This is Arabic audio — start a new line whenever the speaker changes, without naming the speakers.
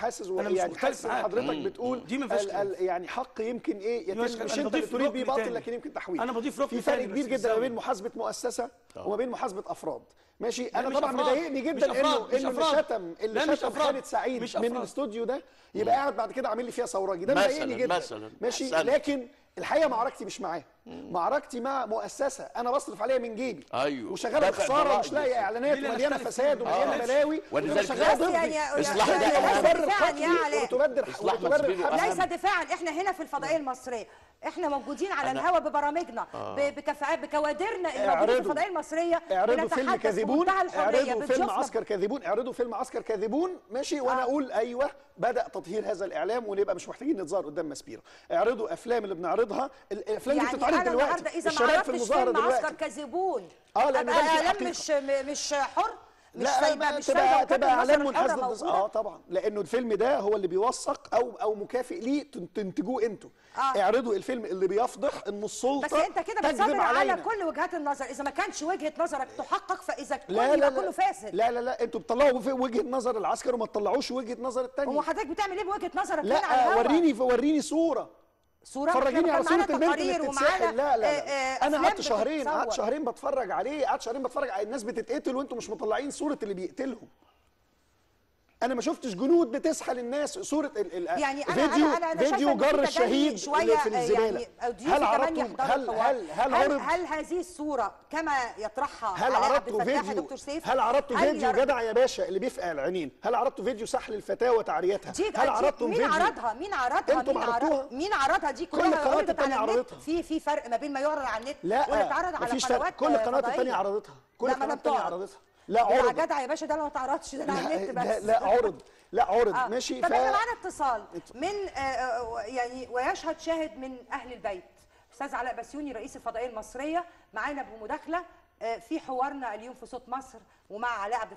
حاسس يعني حاسس ان حضرتك بتقول
دي ما فيش
يعني حق يمكن ايه يتم، مش انت اللي تريد بيه باطل لكن يمكن تحويل.
انا بضيف ركن
في فرق كبير جدا ما بين محاسبه مؤسسه وما بين محاسبه افراد. ماشي. انا طبعا مضايقني جدا انه اللي شتم خالد سعيد من الاستوديو ده يبقى قاعد بعد كده عامل لي فيها ثوراجي. ده مضايقني جدا. ماشي. لكن الحقيقه معركتي مش معاه، معركتي مع مؤسسه انا بصرف عليها من جيبي.
ايوه.
وشغاله بخساره ومش لاقيه اعلانات ومليانه فساد ومليانه بلاوي وشغاله ضدي.
اصلاح
وتبرر
ليس دفاعا. احنا هنا في الفضائيه المصريه احنا موجودين على الهواء ببرامجنا بكفاءات بكوادرنا اللي موجوده في الفضائيه المصريه.
اعرضوا فيلم كاذبون، اعرضوا فيلم عسكر كاذبون، اعرضوا فيلم عسكر كاذبون. ماشي. وانا اقول ايوه بدأ تطهير هذا الاعلام ونبقى مش محتاجين نتظاهر قدام مسبيرو. اعرضوا افلام اللي بنعرضها، الافلام دي بتتعرض دلوقتي.
اذا ما عرفتش فيلم عسكر كاذبون
لان ده
اعلام مش حر.
مش تبقى اعلام منحاز ضد طبعا، لانه الفيلم ده هو اللي بيوثق او مكافئ ليه تنتجوه انتوا. اعرضوا الفيلم اللي بيفضح ان السلطه
بس انت كده بتصبر على كل وجهات النظر. اذا ما كانش وجهه نظرك تحقق فاذا يبقى كله فاسد.
لا انتوا بتطلعوا في وجهه نظر العسكر وما تطلعوش وجهه نظر الثانيه.
هو حضرتك بتعمل ايه بوجهه نظرك؟
لا وريني صوره فرجيني على صوره البنت اللي بتتسحل. لا انا قعدت شهرين بتفرج عليه، على الناس بتتقتل وانتم مش مطلعين صوره اللي بيقتلهم. انا ما شفتش جنود بتسحل الناس. صوره
يعني
فيديو جر الشهيد اللي في الزباله. هل عرضتم
هل هذه الصوره كما يطرحها
هل عرضتوا فيديو هل عرضتوا فيديو جدع يا باشا اللي بيفقع العينين؟ هل عرضتوا فيديو سحل الفتاه وتعريتها؟
هل عرضتم فيديو مين عرضها دي كلها؟
كل القنوات الثانيه عرضتها.
في فرق ما بين ما يعرض على النت
واللي
اتعرض على قنوات
كل القنوات الثانيه عرضتها. كل القنوات الثانيه عرضتها. لا عرض
يا جدع يا باشا، ده لو ما تعرضش ده على النت بس.
لا عرض. ماشي.
طب احنا معانا اتصال من يعني ويشهد شاهد من اهل البيت. استاذ علاء بسيوني رئيس الفضائيه المصريه معانا بمداخله في حوارنا اليوم في صوت مصر ومع علاء عبد